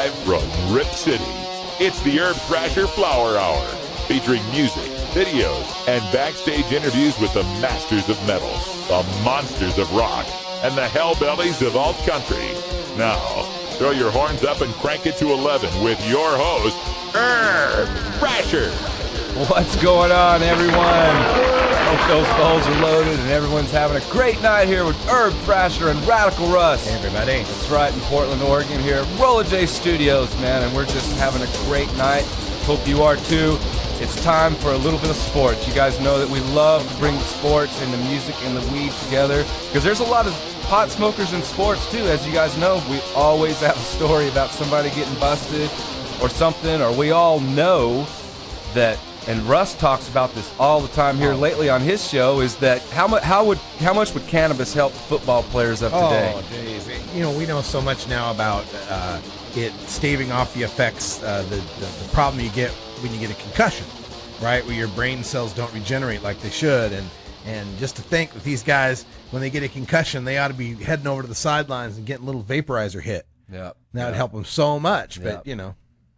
Live from Rip City, it's the Urb Thrasher Flower Hour, featuring music, videos, and backstage interviews with the masters of metal, the monsters of rock, and the hellbellies of alt country. Now, throw your horns up and crank it to 11 with your host, Urb Thrasher. What's going on, everyone? Hope those bowls are loaded and everyone's having a great night here with Urb Thrasher and Radical Russ. Hey, everybody. That's right, in Portland, Oregon here at Rolla J Studios, man, and we're just having a great night. Hope you are too. It's time for a little bit of sports. You guys know that we love to bring the sports and the music and the weed together because there's a lot of pot smokers in sports too. As you guys know, we always have a story about somebody getting busted or something, or we all know that, and Russ talks about this all the time here lately on his show, is that how much would cannabis help football players of today? Oh, geez. You know, we know so much now about it staving off the effects, the problem you get when you get a concussion, right, where your brain cells don't regenerate like they should. And just to think that these guys, when they get a concussion, they ought to be heading over to the sidelines and getting a little vaporizer hit. Yeah, that would help them so much, but, you know.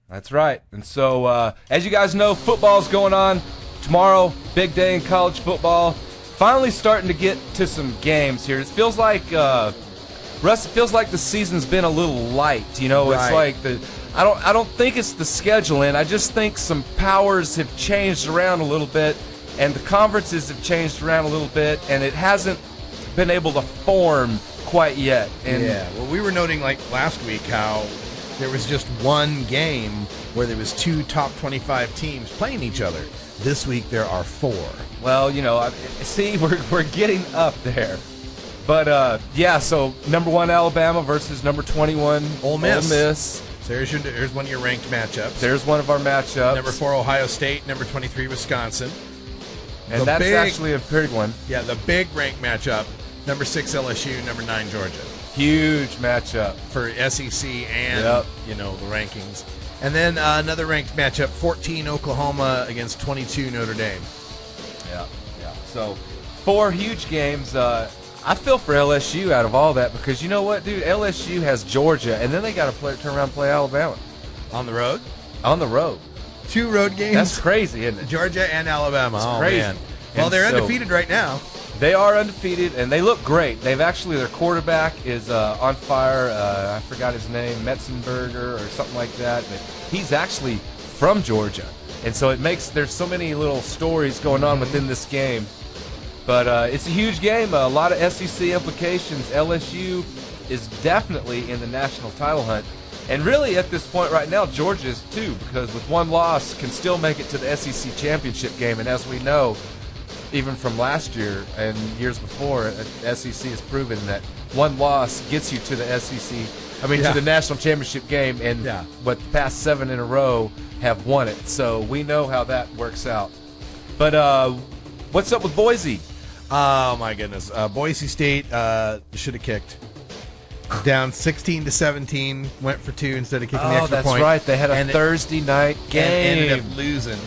That's right. And so, as you guys know, football's going on tomorrow. Big day in college football. Finally starting to get to some games here. It feels like, Russ, it feels like the season's been a little light. You know, it's like I don't think it's the scheduling. I just think some powers have changed around a little bit, and the conferences have changed around a little bit, and it hasn't been able to form quite yet. And yeah, well, we were noting like last week how there was just one game where there was two top 25 teams playing each other. This week there are four. Well, you know, see, we're getting up there. But, yeah, so number 1 Alabama versus number 21 Ole Miss. So here's one of your ranked matchups. There's one of our matchups. Number 4 Ohio State, number 23 Wisconsin. And that's actually a big one. Yeah, the big ranked matchup, number 6 LSU, number 9 Georgia. Huge matchup for SEC and, you know, the rankings. And then another ranked matchup, 14 Oklahoma against 22 Notre Dame. Yeah. So 4 huge games. I feel for LSU out of all that because you know what, dude? LSU has Georgia, and then they got to turn around and play Alabama. On the road? On the road. 2 road games? That's crazy, isn't it? Georgia and Alabama. It's crazy. Man. Well, they're undefeated right now. They are undefeated, and they look great. They've actually, their quarterback is on fire. I forgot his name, Metzenberger or something like that. But he's actually from Georgia. And so it makes, there's so many little stories going on within this game. But it's a huge game, a lot of SEC implications. LSU is definitely in the national title hunt. And really, at this point right now, Georgia is too, because with one loss can still make it to the SEC championship game. And as we know, even from last year and years before, SEC has proven that one loss gets you to the SEC, to the national championship game, and the past 7 in a row have won it. So we know how that works out. But what's up with Boise? Oh, my goodness. Boise State should have kicked. Down 16-17, went for 2 instead of kicking the extra point. Oh, that's right. They had a Thursday night game. And ended up losing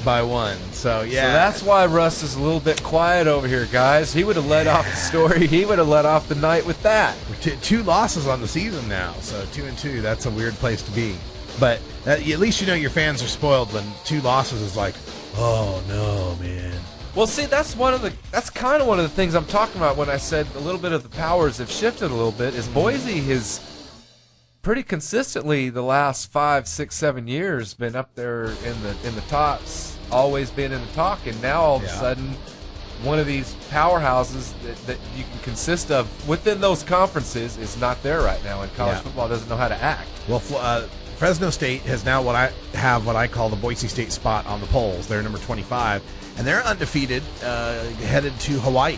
by 1. So, yeah. So that's why Russ is a little bit quiet over here, guys. He would have led off the story. He would have led off the night with that. 2 losses on the season now. So 2-2, that's a weird place to be. But at least you know your fans are spoiled when 2 losses is like, oh, no, man. Well, see, that's kind of one of the things I'm talking about when I said a little bit of the powers have shifted a little bit, is Boise has pretty consistently the last 5, 6, 7 years been up there in the tops, always been in the talk, and now all of a sudden one of these powerhouses that you can consist of within those conferences is not there right now, and college football doesn't know how to act. Well, Fresno State has now what I call the Boise State spot on the polls. They're number 25, and they're undefeated, headed to Hawaii,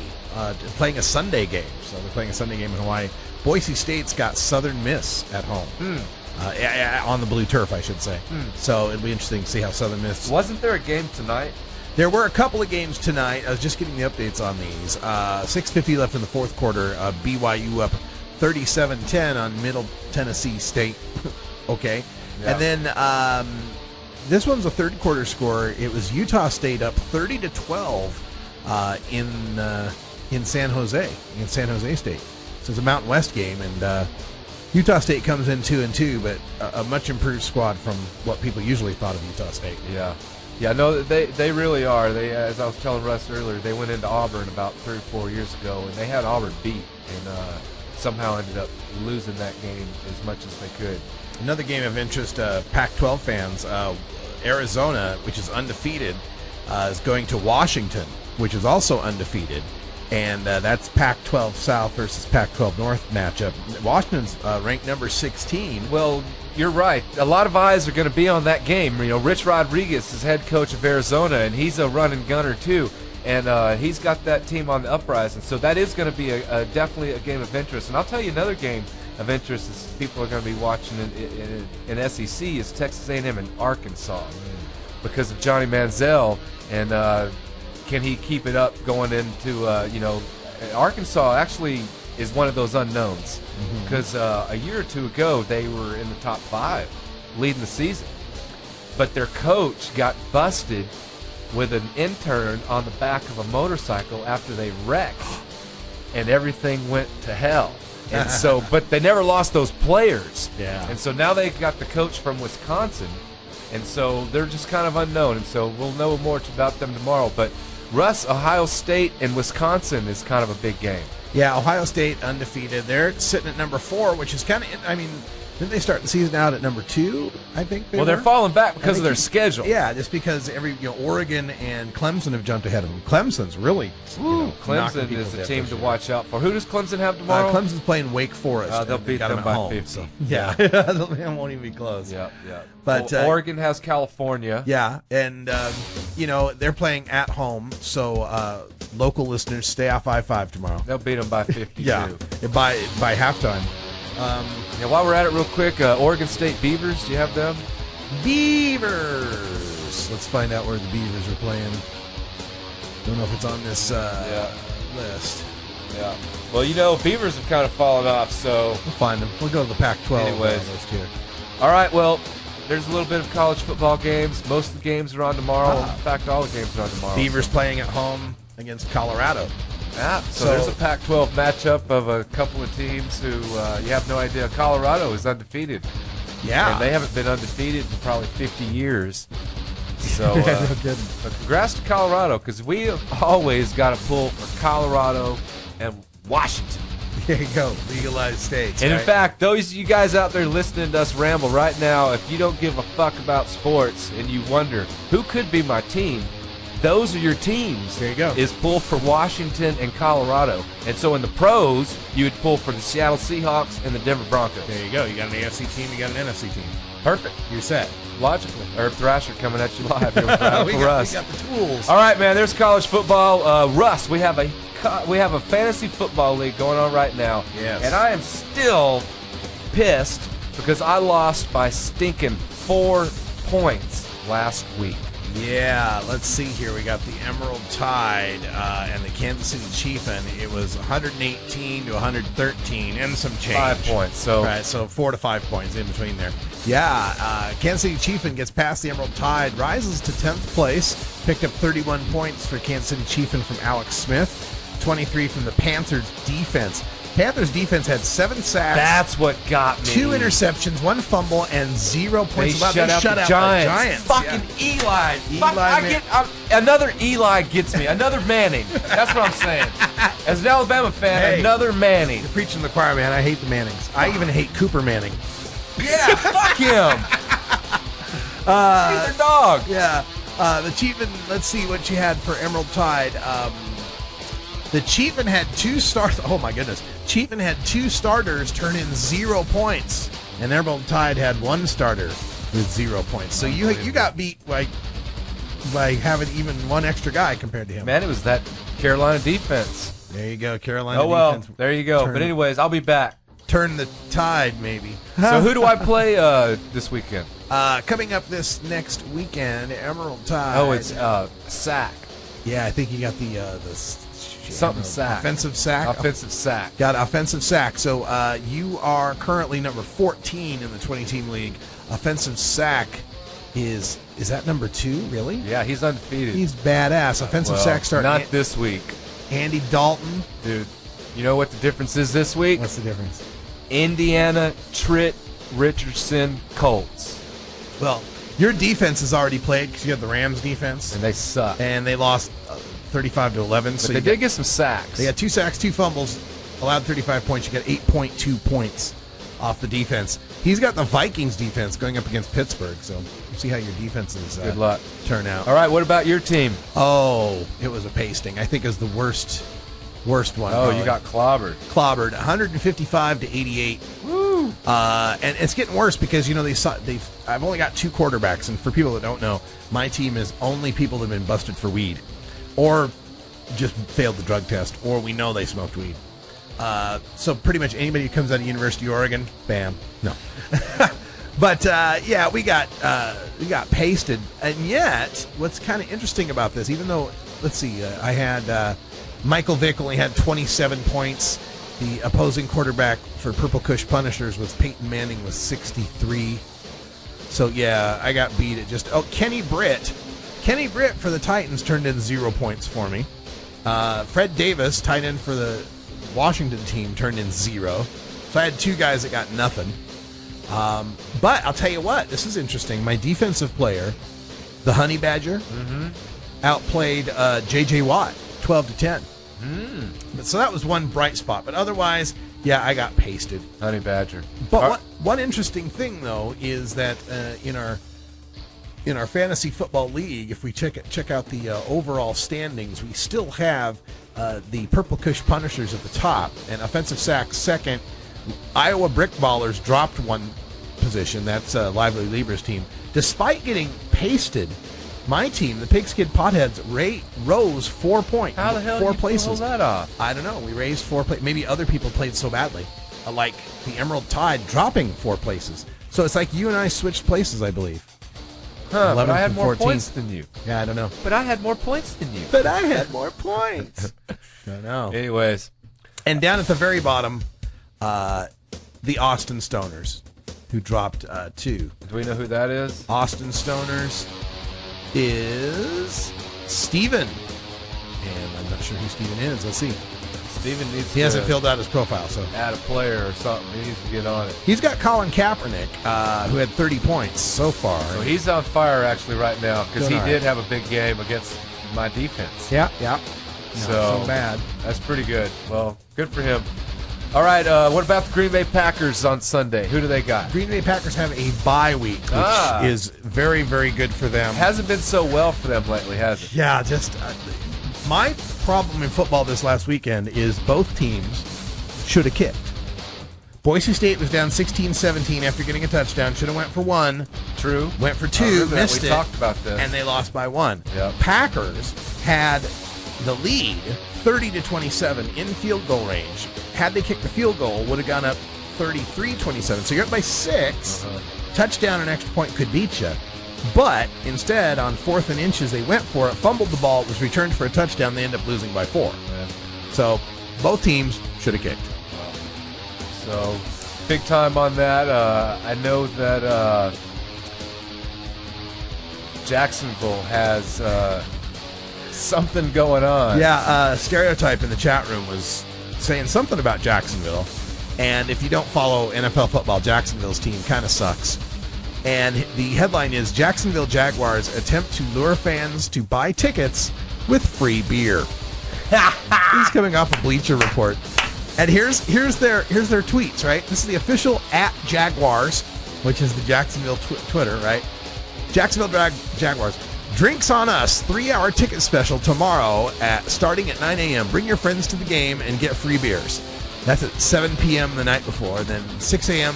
playing a Sunday game. So they're playing a Sunday game in Hawaii. Boise State's got Southern Miss at home. On the blue turf, I should say. So it'll be interesting to see how Southern Miss... Wasn't there a game tonight? There were a couple of games tonight. I was just getting the updates on these. 6:50 left in the fourth quarter. BYU up 37-10 on Middle Tennessee State. Okay. Yeah. And then this one's a third quarter score. It was Utah State up 30-12 in San Jose, against San Jose State. So it's a Mountain West game, and Utah State comes in 2-2, but a much improved squad from what people usually thought of Utah State. Yeah. Yeah, no, they really are. They, as I was telling Russ earlier, they went into Auburn about 3 or 4 years ago, and they had Auburn beat, and somehow ended up losing that game as much as they could. Another game of interest, Pac-12 fans, Arizona, which is undefeated, is going to Washington, which is also undefeated. And that's Pac-12 South versus Pac-12 North matchup. Washington's ranked number 16. Well, you're right. A lot of eyes are going to be on that game. You know, Rich Rodriguez is head coach of Arizona, and he's a running gunner too. And he's got that team on the uprising. So that is going to be definitely a game of interest. And I'll tell you another game of interest is people are going to be watching in SEC is Texas A&M and Arkansas because of Johnny Manziel. And can he keep it up going into, Arkansas actually is one of those unknowns because a year or two ago they were in the top 5 leading the season. But their coach got busted with an intern on the back of a motorcycle after they wrecked, and everything went to hell. And so, but they never lost those players. Yeah. And so now they got the coach from Wisconsin, and so they're just kind of unknown. And so we'll know more about them tomorrow. But Russ, Ohio State and Wisconsin is kind of a big game. Yeah, Ohio State undefeated. They're sitting at number 4, which is kind of, didn't they start the season out at number 2, I think? They're falling back because of their schedule. Yeah, just because Oregon and Clemson have jumped ahead of them. Clemson's really, Clemson is a team to watch out for. Who does Clemson have tomorrow? Clemson's playing Wake Forest. They'll beat them by 50. So, yeah, it won't even be close. Yeah. But Oregon has California. Yeah, and they're playing at home, so local listeners, stay off I-5 tomorrow. They'll beat them by 50. Yeah, by halftime. While we're at it real quick, Oregon State Beavers, do you have them? Beavers. Let's find out where the Beavers are playing. Don't know if it's on this list. Yeah. Well, Beavers have kind of fallen off, so we'll find them. We'll go to the Pac-12 list here. All right, well, there's a little bit of college football games. Most of the games are on tomorrow. In fact, all the games are on tomorrow. Beavers playing at home against Colorado. Yeah, so there's a Pac-12 matchup of a couple of teams who you have no idea. Colorado is undefeated. Yeah. And they haven't been undefeated in probably 50 years. So but congrats to Colorado, because we have always got to pull for Colorado and Washington. There you go, legalized states. And right? in fact, those of you guys out there listening to us ramble right now, if you don't give a fuck about sports and you wonder, who could be my team? Those are your teams. There you go. Is pull for Washington and Colorado. And so in the pros, you would pull for the Seattle Seahawks and the Denver Broncos. There you go. You got an AFC team, you got an NFC team. Perfect. You're set. Logically. Urb Thrasher coming at you live here with Rattle for Russ. We got the tools. All right, man, there's college football. Russ, we have a fantasy football league going on right now. Yes. And I am still pissed because I lost by stinking 4 points last week. Yeah, let's see here. We got the Emerald Tide and the Kansas City Chiefin. It was 118 to 113 and some change. 5 points. So 4 to 5 points in between there. Yeah, Kansas City Chiefin gets past the Emerald Tide, rises to 10th place, picked up 31 points for Kansas City Chiefin from Alex Smith, 23 from the Panthers defense. Panthers defense had 7 sacks. That's what got me. 2 interceptions, 1 fumble, and 0 points. They shut out the Giants. Fucking Eli. Another Eli gets me. Another Manning. That's what I'm saying. As an Alabama fan, another Manning. You're preaching to the choir, man. I hate the Mannings. I even hate Cooper Manning. Yeah, fuck him. He's their dog. Yeah. The Chiefin, let's see what you had for Emerald Tide. The Chiefin had 2 stars. Oh, my goodness. Chiefin had 2 starters turn in 0 points. And Emerald Tide had 1 starter with 0 points. So you got beat by having even 1 extra guy compared to him. Man, it was that Carolina defense. There you go, Carolina defense. Defense. There you go. But anyways, I'll be back. Turn the tide, maybe. So who do I play this weekend? Coming up this next weekend, Emerald Tide. Oh, it's sack. Yeah, I think you got the something sack. Offensive sack. Offensive sack. Got offensive sack. So you are currently number 14 in the 20-team league. Offensive sack is that number 2? Really? Yeah, he's undefeated. He's badass. Offensive sack starting. Not this week. Andy Dalton. Dude, you know what the difference is this week? What's the difference? Indiana Trent Richardson Colts. Well, your defense has already played because you have the Rams defense. And they suck. And they lost 35-11. But they did get some sacks. They got 2 sacks, 2 fumbles, allowed 35 points. You got 8.2 points off the defense. He's got the Vikings defense going up against Pittsburgh, so we'll see how your defenses Good luck. turn out. All right, what about your team? Oh, it was a pasting. I think it was the worst one. Oh, you got clobbered. 155-88. Woo! And it's getting worse because I've only got 2 quarterbacks, and for people that don't know, my team is only people that have been busted for weed, or just failed the drug test, or we know they smoked weed. So pretty much anybody who comes out of University of Oregon, bam, no. But yeah, we got pasted, and yet what's kind of interesting about this, even though let's see, I had Michael Vick only had 27 points. The opposing quarterback for Purple Kush Punishers was Peyton Manning with 63. So yeah, I got beat at just Kenny Britt for the Titans turned in 0 points for me. Fred Davis, tight end for the Washington team, turned in 0. So I had 2 guys that got nothing. But I'll tell you what, this is interesting. My defensive player, the Honey Badger, outplayed J.J. Watt 12-10. So that was one bright spot. But otherwise, yeah, I got pasted. Honey Badger. But one interesting thing, though, is that in our fantasy football league, if we check out the overall standings, we still have the Purple Kush Punishers at the top and offensive sacks second. Iowa Brickballers dropped 1 position. That's Lively Libra's team. Despite getting pasted, my team, the Pigskid Potheads, rose 4 points. How the hell 4 did you places. pull that off? I don't know. We raised 4 places. Maybe other people played so badly, like the Emerald Tide dropping 4 places. So it's like you and I switched places, I believe. Huh, but I had more 14. points than you. Yeah, I don't know. But I had more points than you. But I had more points. I know. Anyways. And down at the very bottom, the Austin Stoners, who dropped 2. Do we know who that is? Austin Stoners is Steven. And I'm not sure who Steven is. Let's see. Steven needs He hasn't filled out his profile, so add a player or something. He needs to get on it. he's got Colin Kaepernick, who had 30 points so far. So he's on fire actually right now because he Doing all did right. have a big game against my defense. Yeah. So bad. That's pretty good. Well, good for him. All right, what about the Green Bay Packers on Sunday? Who do they got? Green Bay Packers have a bye week, which is very, very good for them. Hasn't been so well for them lately, has it? Yeah, just my problem in football this last weekend is both teams should have kicked. Boise State was down 16-17 after getting a touchdown. Should have went for 1. True. Went for I 2, remember that. missed We it. talked about this. And they lost by 1. Yep. Packers had the lead 30-27 in field goal range. Had they kicked the field goal, would have gone up 33-27. So you're up by 6. Touchdown and extra point could beat you. But instead, on 4th and inches, they went for it, fumbled the ball, it was returned for a touchdown. They end up losing by 4. Yeah. So both teams should have kicked. So big time on that. I know that Jacksonville has something going on. Yeah, Stereotype in the chat room was saying something about Jacksonville. And if you don't follow NFL football, Jacksonville's team kind of sucks. And the headline is Jacksonville Jaguars attempt to lure fans to buy tickets with free beer. This is coming off a Bleacher Report. And here's their tweets, right? This is the official @Jaguars, which is the Jacksonville Twitter, right? Jacksonville Jaguars. Drinks on us, 3-hour ticket special tomorrow starting at 9 a.m. Bring your friends to the game and get free beers. That's at 7 p.m. the night before, then 6 a.m.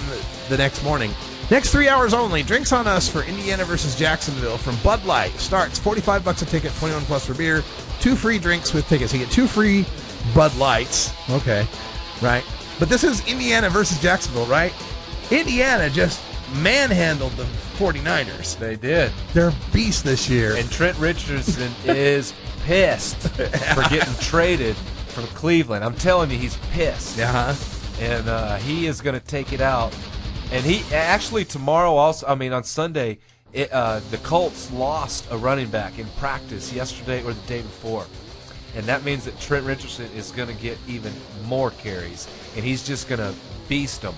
the next morning. Next 3 hours only. Drinks on us for Indiana versus Jacksonville from Bud Light. Starts $45 a ticket, 21 plus for beer. 2 free drinks with tickets. You get 2 free Bud Lights. Okay, right. But this is Indiana versus Jacksonville, right? Indiana just manhandled the 49ers. They did. They're beasts this year. And Trent Richardson is pissed for getting traded from Cleveland. I'm telling you, he's pissed. Yeah. And he is going to take it out. And he actually tomorrow also, on Sunday, the Colts lost a running back in practice yesterday or the day before. And that means that Trent Richardson is going to get even more carries. And he's just going to beast them.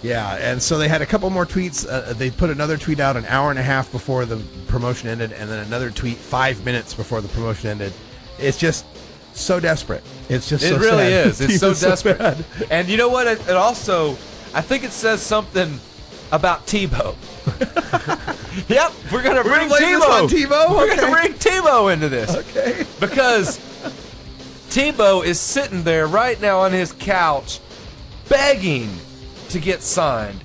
Yeah, and so they had a couple more tweets. They put another tweet out an hour and a half before the promotion ended, and then another tweet 5 minutes before the promotion ended. It's just so desperate. It's just so really sad. is. It's so desperate. bad. And you know what? It also, I think it says something about Tebow. Yep, we're gonna bring Tebow. We're gonna bring Tebow into this. Okay. Because Tebow is sitting there right now on his couch, begging to get signed.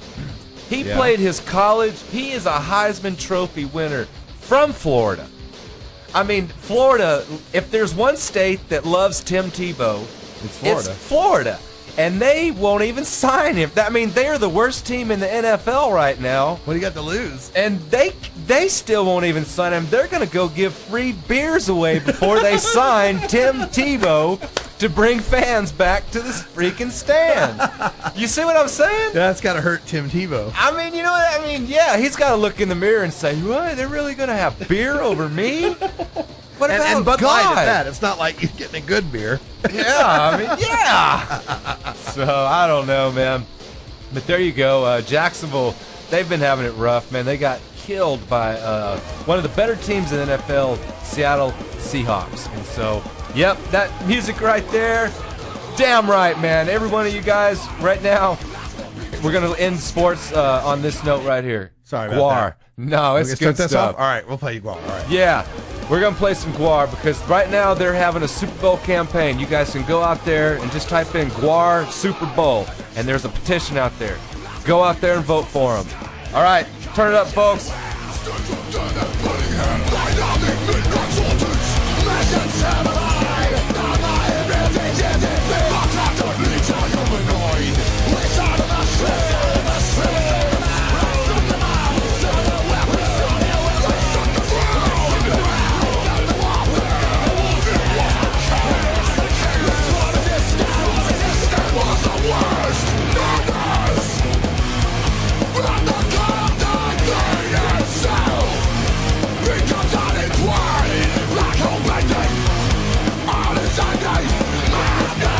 He played his college. He is a Heisman Trophy winner from Florida. I mean, Florida, if there's one state that loves Tim Tebow, it's Florida. And they won't even sign him. I mean, they are the worst team in the NFL right now. What do you got to lose? And they still won't even sign him. They're going to go give free beers away before they sign Tim Tebow to bring fans back to the freaking stand. You see what I'm saying? That's got to hurt Tim Tebow. I mean, you know what? I mean, yeah, he's got to look in the mirror and say, what? They're really going to have beer over me? What about and Bud God? Light at that. It's not like you're getting a good beer. Yeah, I mean, yeah. So, I don't know, man. But there you go. Jacksonville, they've been having it rough, man. They got killed by one of the better teams in the NFL, Seattle Seahawks. And so, yep, that music right there, damn right, man. Every one of you guys right now, we're going to end sports on this note right here. Sorry about Guar. that. No, it's good stuff. All right, we'll play Guar. All right. Yeah, we're going to play some Guar because right now they're having a Super Bowl campaign. You guys can go out there and just type in Guar Super Bowl, and there's a petition out there. Go out there and vote for them. All right, turn it up, folks. Like a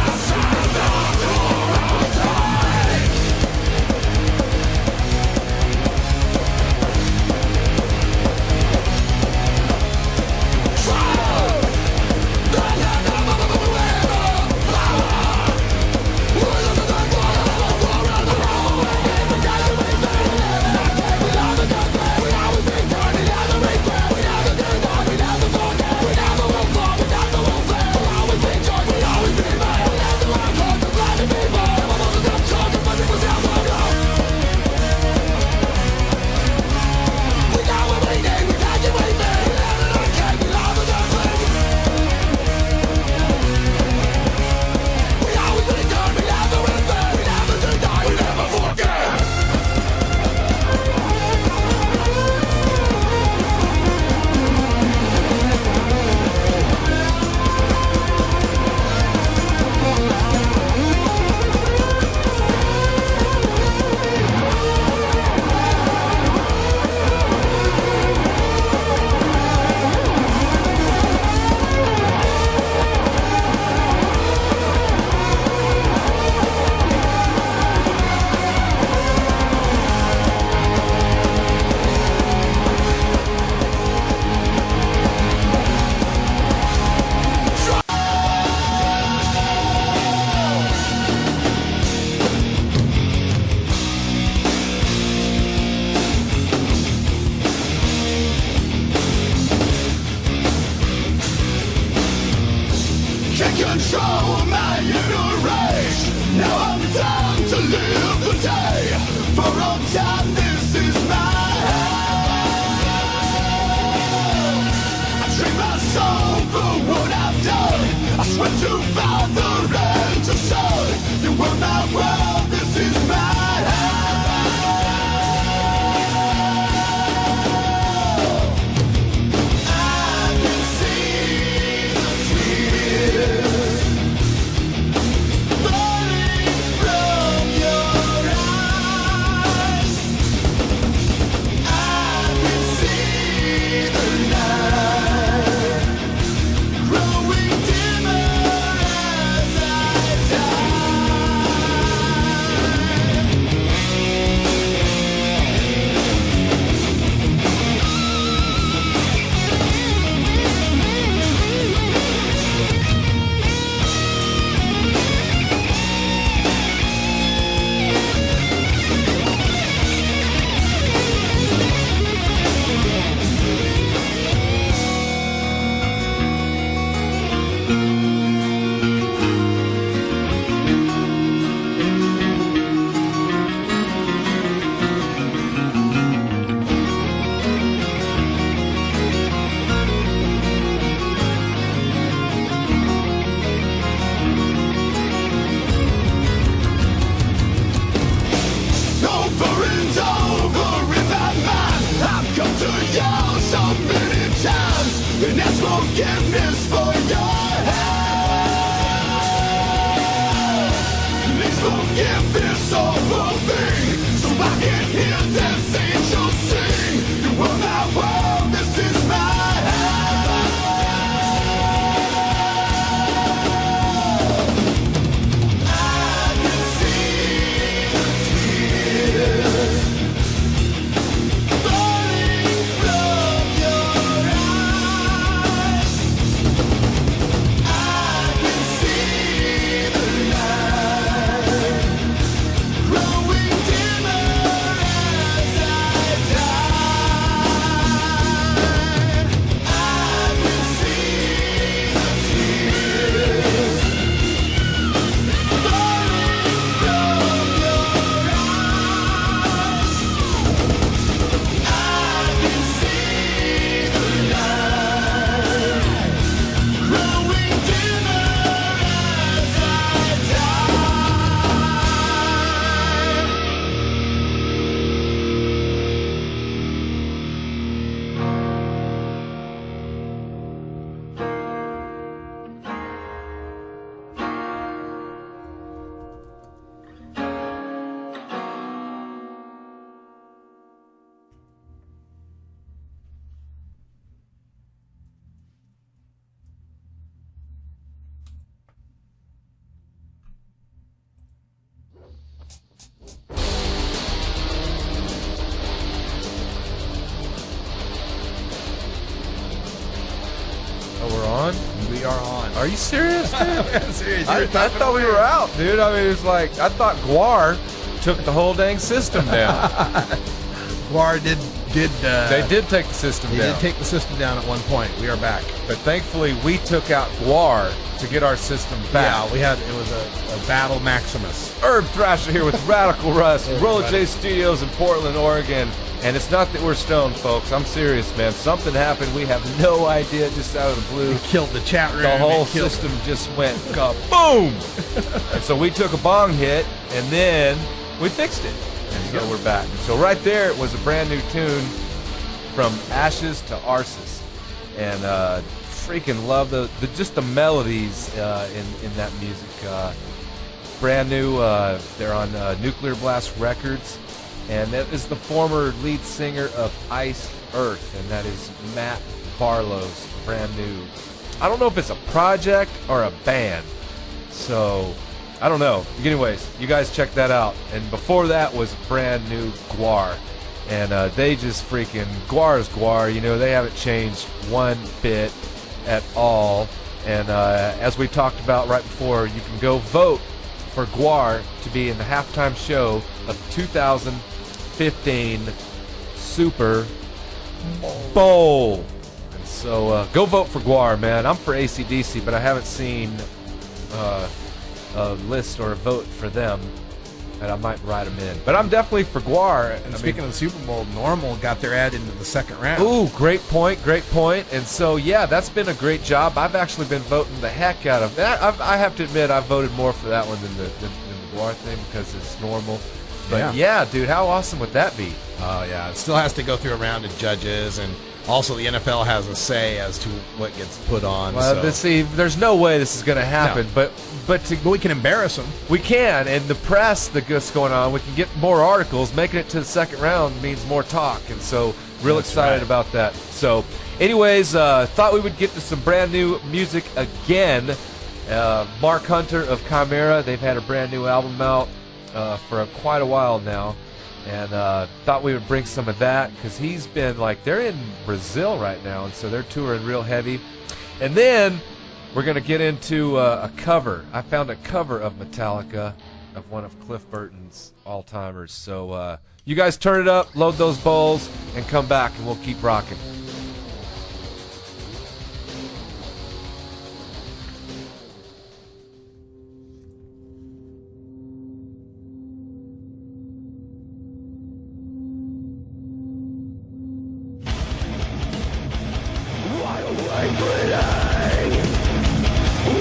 and ask forgiveness for your head. Please forgive this awful thing, so I can hear this angel sing. You will not world, this is my We are on. Are you serious, dude? I'm serious. I thought we were out, dude. I mean, it's like, I thought Guar took the whole dang system down. Guar did. They did take the system down. They did take the system down at one point. We are back. But thankfully, we took out Guar to get our system back. Yeah, it was a battle Maximus. Urb Thrasher here with Radical Russ, Roller J Studios in Portland, Oregon. And it's not that we're stoned, folks. I'm serious, man. Something happened. We have no idea, just out of the blue. It killed the chat room. The whole system just went kaboom! And so we took a bong hit, and then we fixed it. And so we're back. And so right there was a brand new tune from Ashes to Arses. And freaking love just the melodies in that music. Brand new. They're on Nuclear Blast Records. And that is the former lead singer of Iced Earth, and that is Matt Barlow's brand new. I don't know if it's a project or a band, so I don't know. Anyways, you guys check that out. And before that was brand new Guar, and they just freaking Guar is Guar. You know, they haven't changed one bit at all. And as we talked about right before, you can go vote for Guar to be in the halftime show of 2015 Super Bowl. And so go vote for Guar, man. I'm for AC/DC, but I haven't seen a list or a vote for them, and I might write them in. But I'm definitely for Guar. And speaking of the Super Bowl, Normal got their ad into the second round. Ooh, great point, great point. And so, yeah, that's been a great job. I've actually been voting the heck out of that. I have to admit, I voted more for that one than the Guar thing because it's Normal. But yeah, dude, how awesome would that be? Oh, yeah. It still has to go through a round of judges, and also the NFL has a say as to what gets put on. Well, so. see, there's no way this is going to happen, No. but we can embarrass them. we can, and the press that's going on, we can get more articles. Making it to the second round means more talk, and so real That's excited right. about that. So, anyways, thought we would get to some brand new music again. Mark Hunter of Chimera, they've had a brand new album out for quite a while now, and thought we would bring some of that because he's been they're in Brazil right now, and so they're touring real heavy. And then we're going to get into a cover. I found a cover of Metallica of one of Cliff Burton's all-timers. So you guys turn it up, load those bowls, and come back, and we'll keep rocking.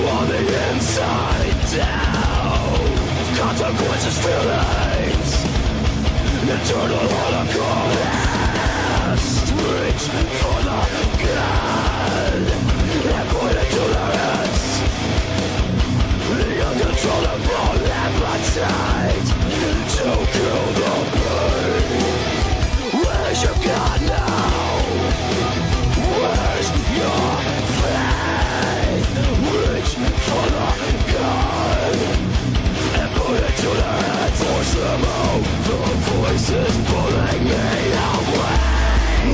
On the inside down, consequences feelings, eternal holocaust, reach for the gun. is your God now? Where's your faith? Reach for the God and put it to their heads. Force them out. The voices pulling me away.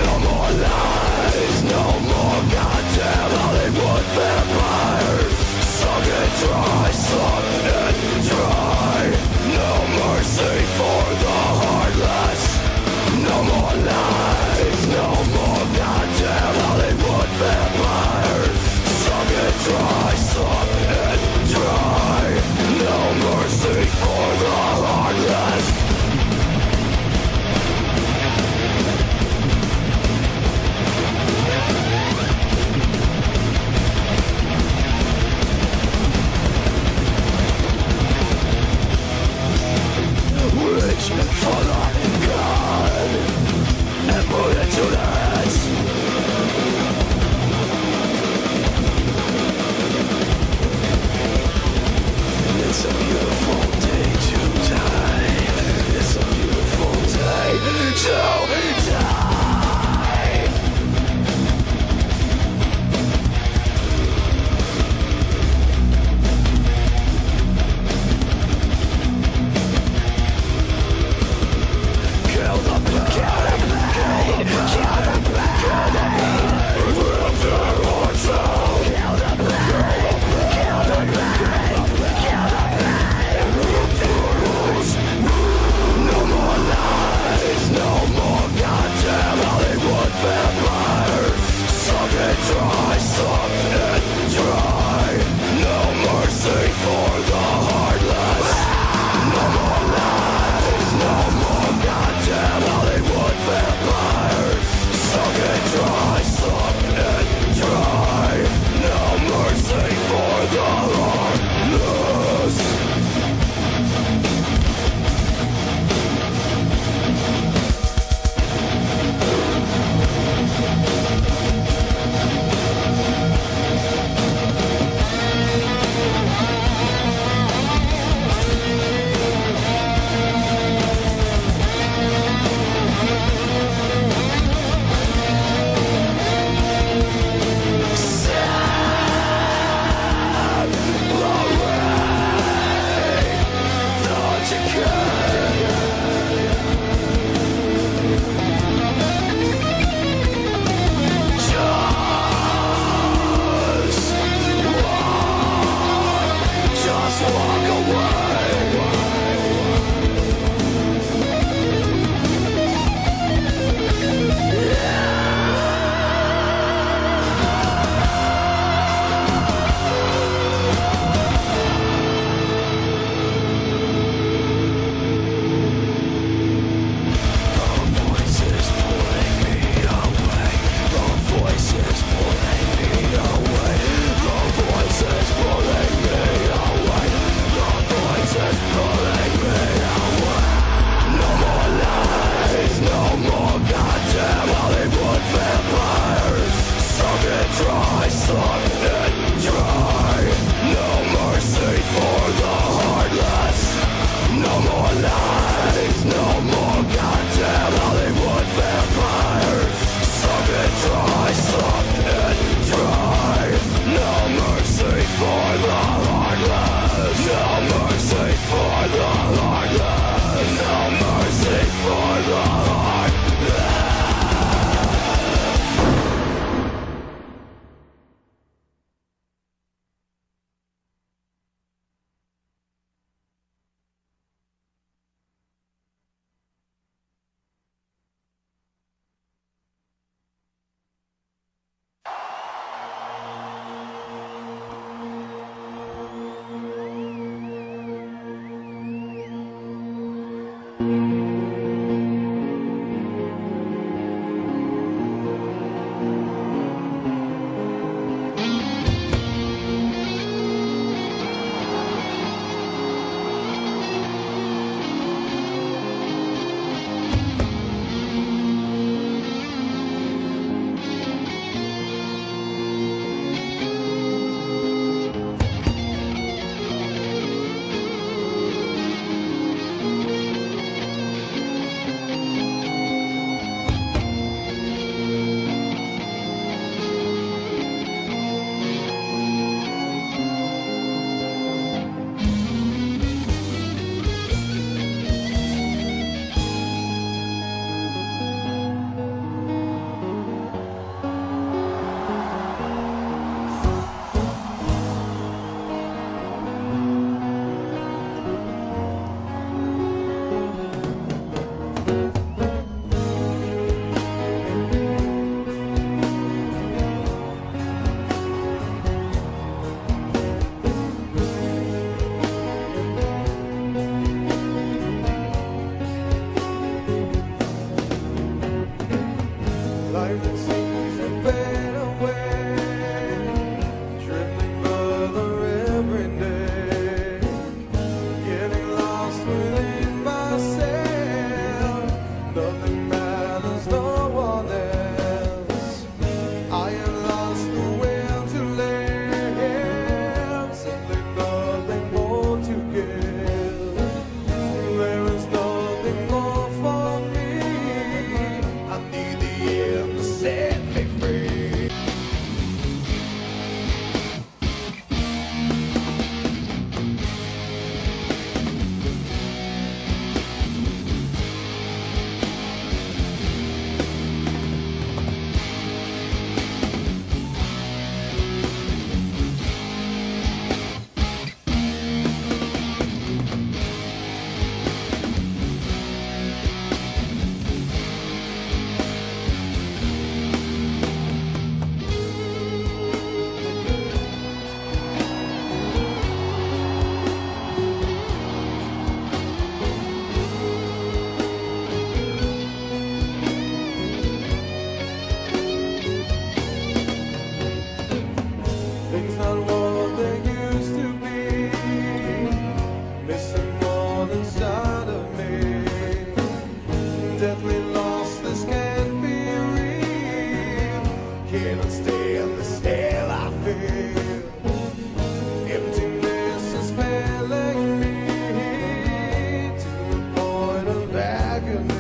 No more lies, no more goddamn Hollywood vampires. Suck it dry, suck it dry. No mercy for the heartless. No more lies, no more goddamn Hollywood vampires. Suck it dry, suck it dry. No mercy for the heartless. Reach for the God and put it to their heads. It's a beautiful day to die. It's a beautiful day to die. Kill the pain, kill the pain, kill the pain. Rip their hearts out. Kill the pain, kill the pain, kill the pain. Rip their hearts. No more lies, no more goddamn Hollywood vampires. Suck it dry, suck it dry. No mercy for the heartless. No more lies, no more goddamn Hollywood vampires. Suck it dry, suck it dry. No mercy for the heartless. Just walk Life that seems to fade away, drifting further every day, getting lost within myself. Nothing matters, no one else. I have lost the will to live, simply nothing more to give. There is nothing more for me. I need the end to set me free. Things not what they used to be, missing more inside of me. Deathly lost, this can't be real. Cannot stand the stare I feel. Emptiness is failing me to the point of agony.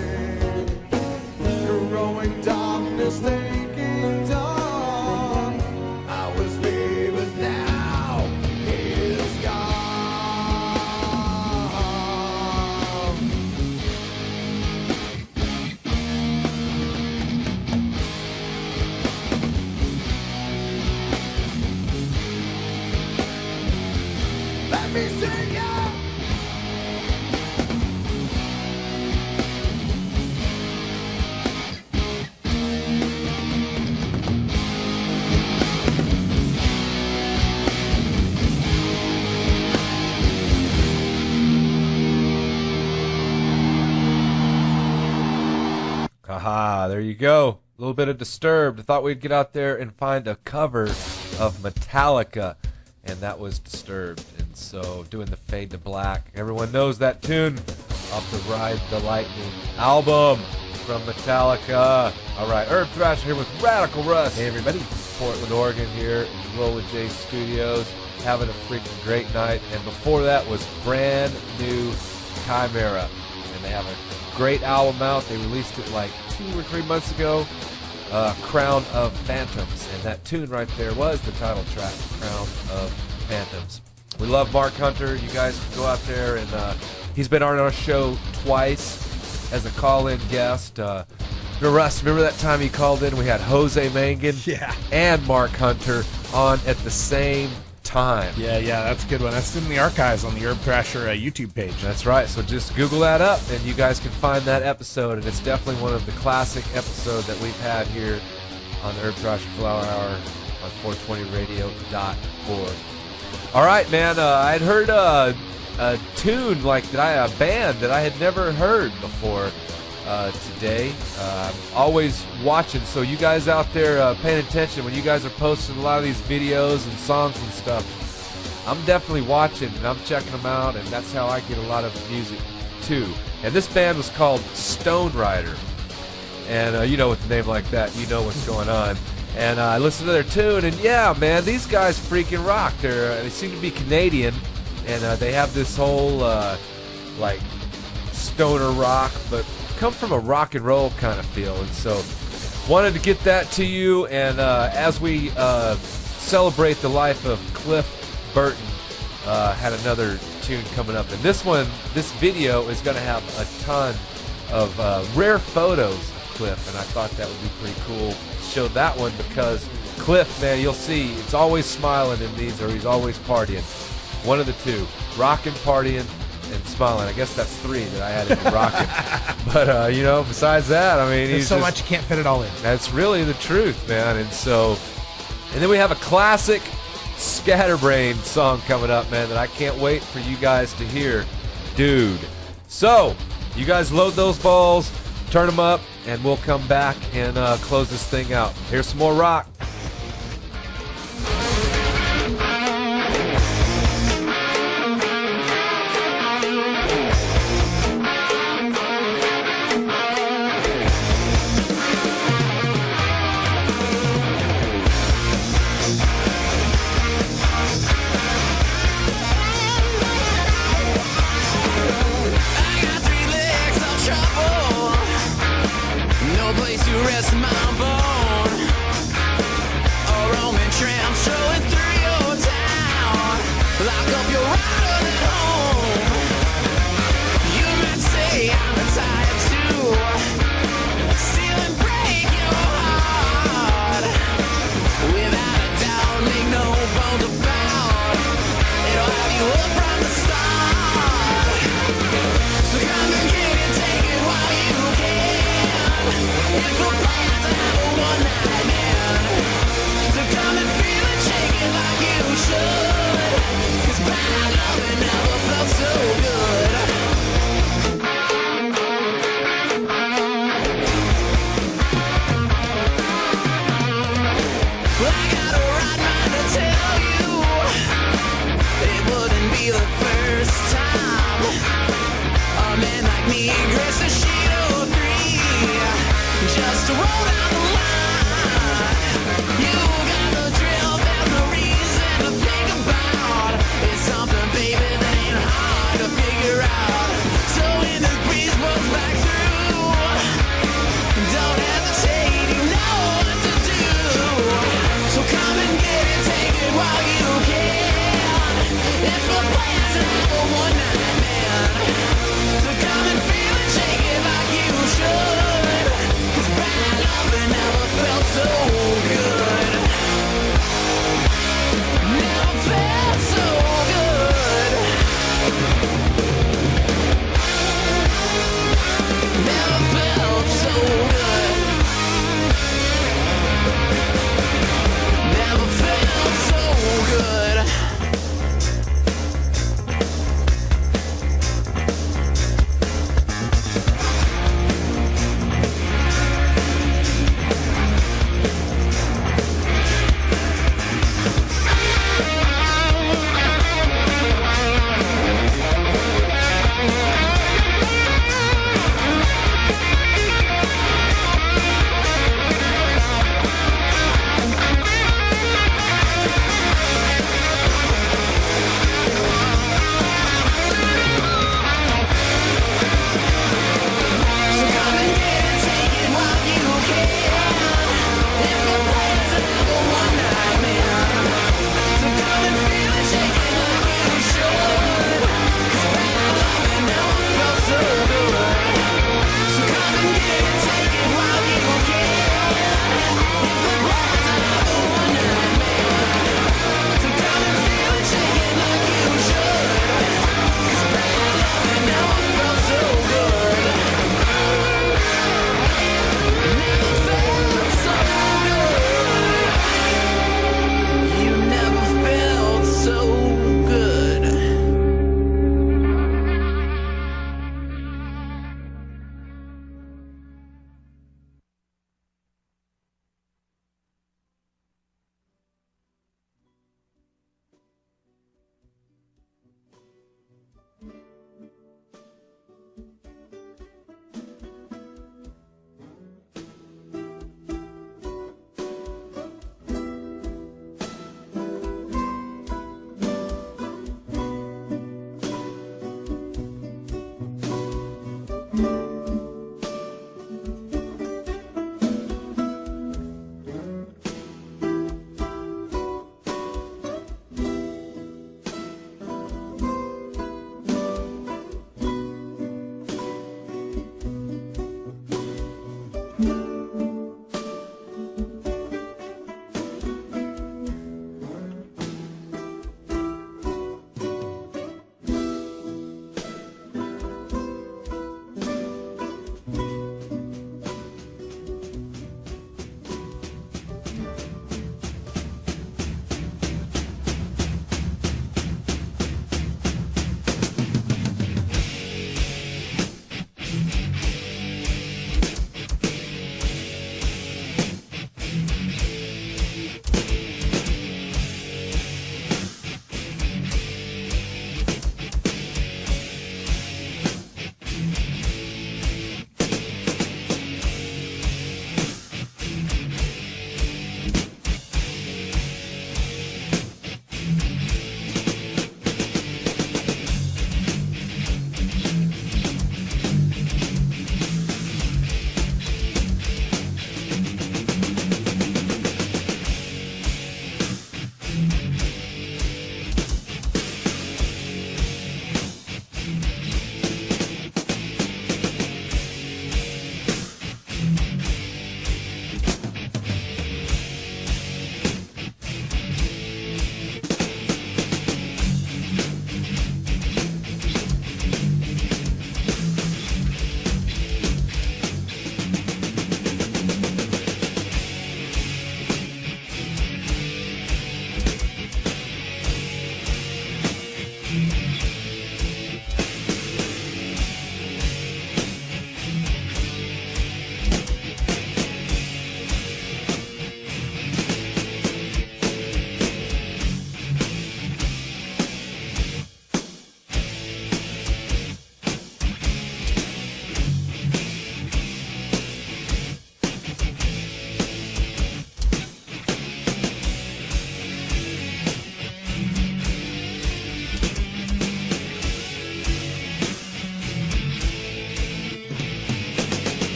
Growing darkness taking dawn. I was free, but now it is gone. Let me sing ya. Haha, there you go. A little bit of Disturbed. I thought we'd get out there and find a cover of Metallica, and that was Disturbed. And so, doing the Fade to Black. Everyone knows that tune off the Ride the Lightning album from Metallica. All right, Urb Thrasher here with Radical Russ. Hey, everybody. Portland, Oregon here in Lola J Studios. Having a freaking great night. And before that was brand new Chimera. And they have a great album out. They released it like 2 or 3 months ago. Crown of Phantoms. And that tune right there was the title track, Crown of Phantoms. We love Mark Hunter. You guys can go out there and he's been on our show twice as a call-in guest. Russ, remember that time he called in? We had Jose Mangan and Mark Hunter on at the same time. Yeah, that's a good one. That's in the archives on the Urb Thrasher YouTube page. That's right. So just Google that up, and you guys can find that episode. And it's definitely one of the classic episodes that we've had here on the Urb Thrasher Flower Hour on 420radio.org. All right, man. I had heard a tune like that, a band that I had never heard before today. I'm always watching, so you guys out there paying attention when you guys are posting a lot of these videos and songs and stuff. I'm definitely watching and I'm checking them out, and that's how I get a lot of music too. And this band was called Stone Rider, and you know, with a name like that, you know what's going on. And I listened to their tune, and yeah, man, these guys freaking rock. They seem to be Canadian, and they have this whole like stoner rock, but come from a rock and roll kind of feel. And so wanted to get that to you. And as we celebrate the life of Cliff Burton, had another tune coming up, and this video is going to have a ton of rare photos of Cliff, and I thought that would be pretty cool to show that one, because Cliff, man, you'll see, it's always smiling in these, or he's always partying. One of the two, rocking, partying, and smiling. I guess that's 3 that I had in the rocket. But you know, besides that, I mean, There's so much you can't fit it all in. That's really the truth, man. And so, and then we have a classic Scatterbrain song coming up, man, that I can't wait for you guys to hear, Dude. So, you guys load those balls, turn them up, and we'll come back and close this thing out. Here's some more rock. Rest my bone. A Roman tramp strolling through your town. Lock up your rider at home. You might say I'm tired too. Steal and break your heart. Without a doubt, make no bones about. It'll have you up from the start. So come and get it, take it while you can. If the plans have a one-night man, so come and feel it, shake it like you should. 'Cause bad loving never felt so good. Well, I got a right mind to tell you, it wouldn't be the first time a man like me graced a sheet of three. Just to roll down the line. You got the drill, there's no reason to think about. It's something, baby, that ain't hard to figure out. So when the breeze blows back through, don't hesitate, you know what to do. So come and get it, take it while you can. If the plans have a one-night man, so come and feel it, shake it like you should. Loving never felt so good. Never felt so good. Never felt so good. Never felt so good.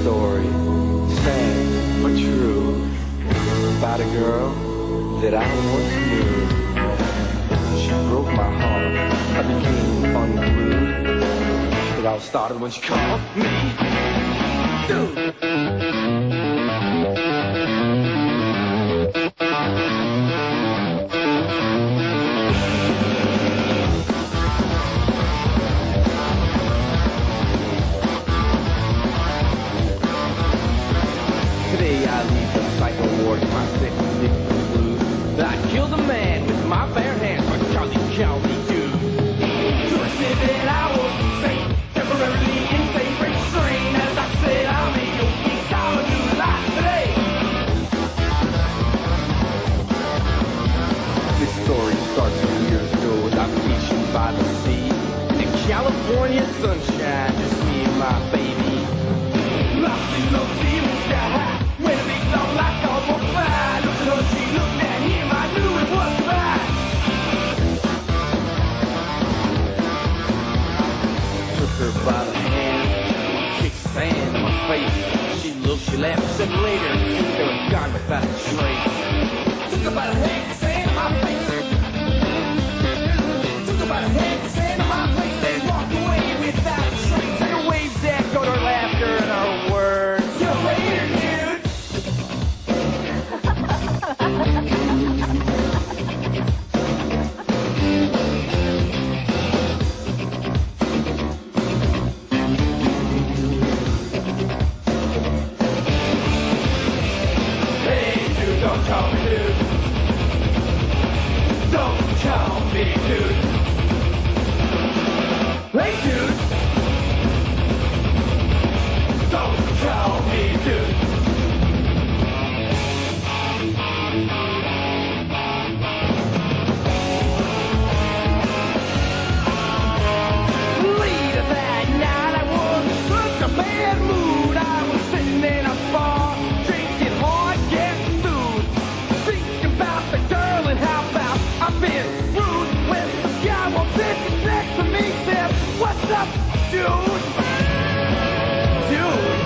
Story, sad but true, about a girl that I once knew. She broke my heart, I became unglued. It all started when she called me dude. Today I leave the psycho ward, my sick stick blue. I killed a man with my bare hands, but Charlie called me dude. Twisted that I was insane, temporarily insane, restrained. As I said, I'm a yogi, style a new life today. This story starts 2 years ago as I'm fishing by the sea. In California sunshine, just me and my baby. Lost in the feelings got high. When a big long light called for fire. Looked at her, she looked at him, I knew it was fine. Took her by the hand, kicked sand in my face. She looked, she laughed, a second later, they were gone without a trace. Took her by the hand, sand in my face. Took her by the hand, sand in my face. They walked away without a trace. And the waves echoed her laughter and her words. You're later, dude. Hey, dude, don't call me dude. Don't call me dude. Hey, dude. Don't call me dude. Later that night I was in such a bad mood. I was sitting in a bar, drinking hard, getting food, thinking about the girl and how about I've been rude. When some guy walks in next to me, says, "What's up, dude?" Dude.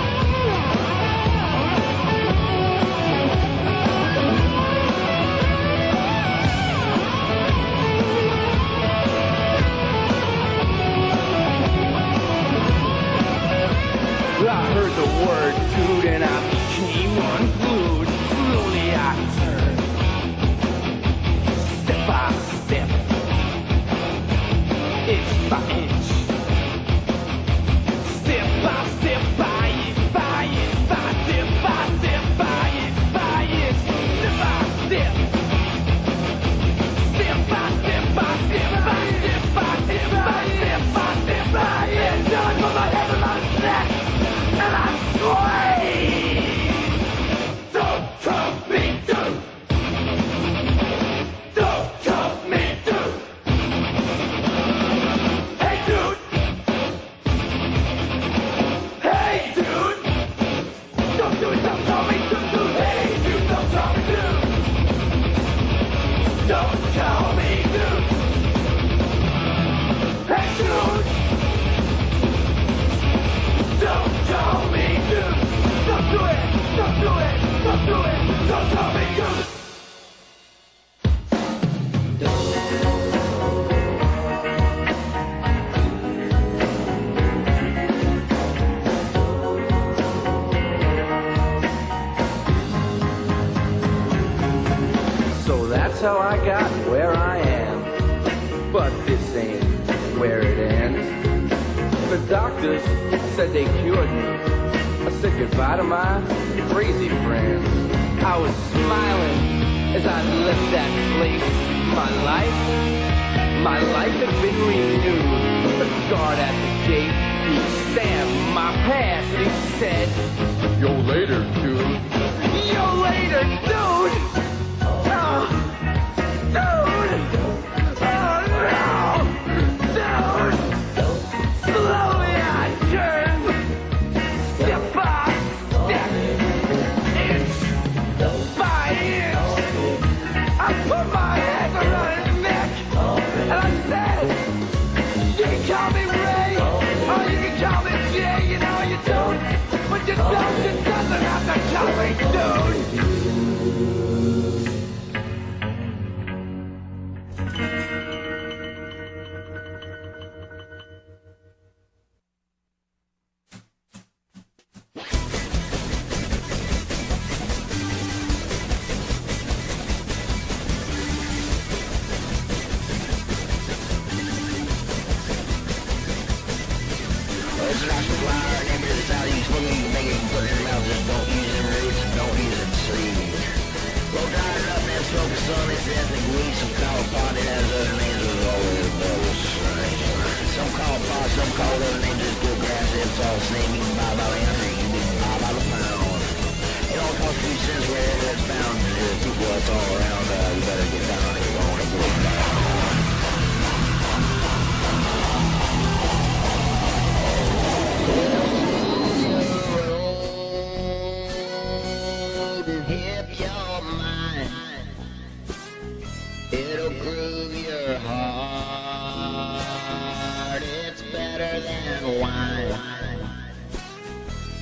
I heard the word dude and I became unglued. Slowly I turned, step by step, inch by inch. doctors said they cured me. I said goodbye to my crazy friends. I was smiling as I left that place. My life had been renewed. The guard at the gate, he stamped my pass and he said, "Yo later, dude." Yo later, dude. Oh, dude. Oh no, dude. Slowly I turned, step by step, inch by inch. I put my hands around his neck, and I said, "You can call me Ray, or you can call me Jay, you know you don't, but you don't, you doesn't have to call me dude."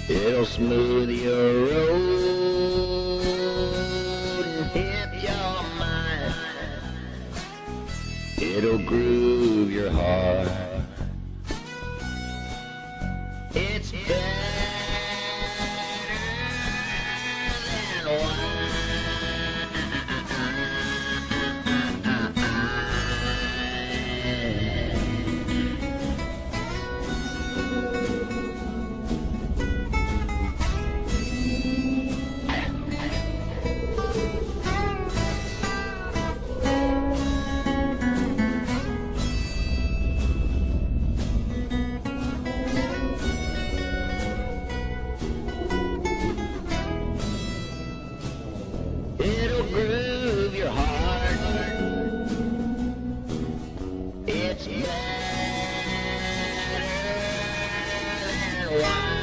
It'll smooth your road and hip your mind. It'll groove your heart. It's better than wine. It'll groove your heart. It's better than wine.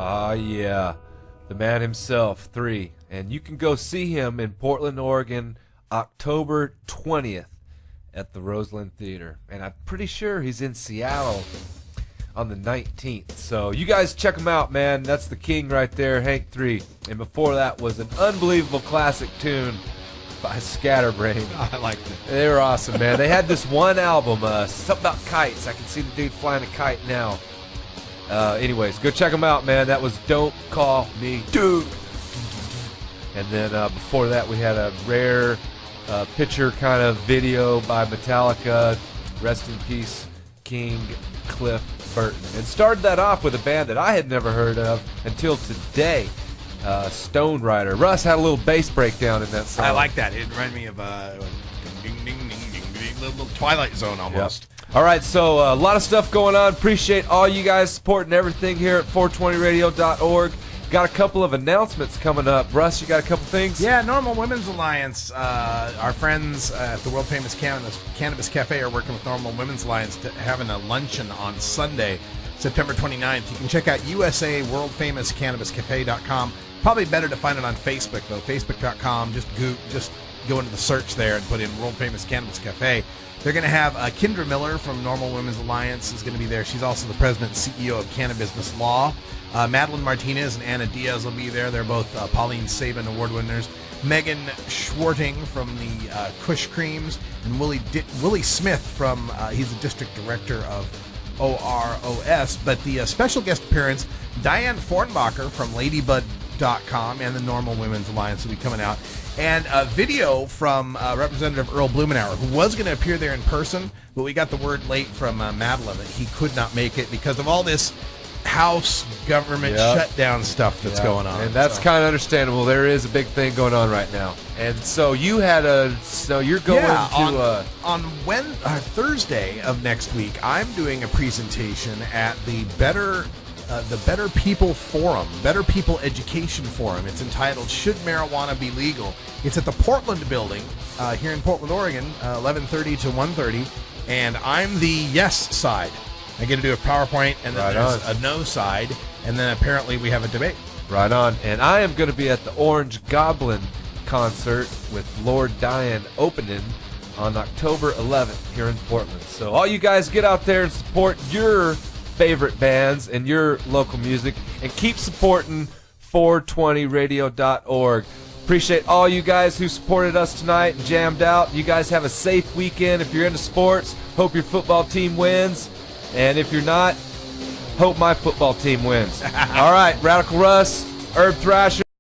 Ah, yeah. The man himself, 3. And you can go see him in Portland, Oregon, October 20th at the Roseland Theater. And I'm pretty sure he's in Seattle on the 19th. So you guys check him out, man. That's the king right there, Hank 3. And before that was an unbelievable classic tune by Scatterbrain. I liked it. They were awesome, man. They had this one album, something about kites. I can see the dude flying a kite now. Anyways, go check them out, man. That was Don't Call Me Dude. And then before that, we had a rare picture kind of video by Metallica. Rest in peace, King Cliff Burton. And started that off with a band that I had never heard of until today, Stone Rider. Russ had a little bass breakdown in that song. I like that. It reminded me of ding, ding, ding, ding, ding, little Twilight Zone almost. Yep. All right, so a lot of stuff going on. Appreciate all you guys supporting everything here at 420radio.org. Got a couple of announcements coming up. Russ, you got a couple things? Yeah, Normal Women's Alliance. Our friends at the world famous Cannabis Cafe are working with Normal Women's Alliance to having a luncheon on Sunday, September 29th. You can check out USA World Famous CannabisCafe.com. Probably better to find it on Facebook though. Facebook.com. Just go into the search there and put in World Famous Cannabis Cafe. They're going to have Kendra Miller from Normal Women's Alliance is going to be there. She's also the president and CEO of Cannabis Law. Madeline Martinez and Anna Diaz will be there. They're both Pauline Sabin Award winners. Megan Schwarting from the Kush Creams, and Willie Smith from, he's the district director of OROS. But the special guest appearance, Diane Fornbacher from Facebook.com, and the Normal Women's Alliance will be coming out. And a video from Representative Earl Blumenauer, who was going to appear there in person, but we got the word late from Madeline that he could not make it because of all this House government shutdown stuff that's going on. And that's kind of understandable. There is a big thing going on right now. And so you're going to on Thursday of next week, I'm doing a presentation at the Better People Forum, Better People Education Forum. It's entitled "Should Marijuana Be Legal?" It's at the Portland building here in Portland, Oregon, 11:30 to 1:30, and I'm the yes side. I get to do a PowerPoint, and then there's a no side, and then apparently we have a debate. Right on. And I am going to be at the Orange Goblin concert with Lord Diane opening on October 11th here in Portland. So all you guys get out there and support your favorite bands and your local music, and keep supporting 420radio.org. Appreciate all you guys who supported us tonight and jammed out. You guys have a safe weekend. If you're into sports, hope your football team wins. And if you're not, hope my football team wins. All right, Radical Russ, Urb Thrasher.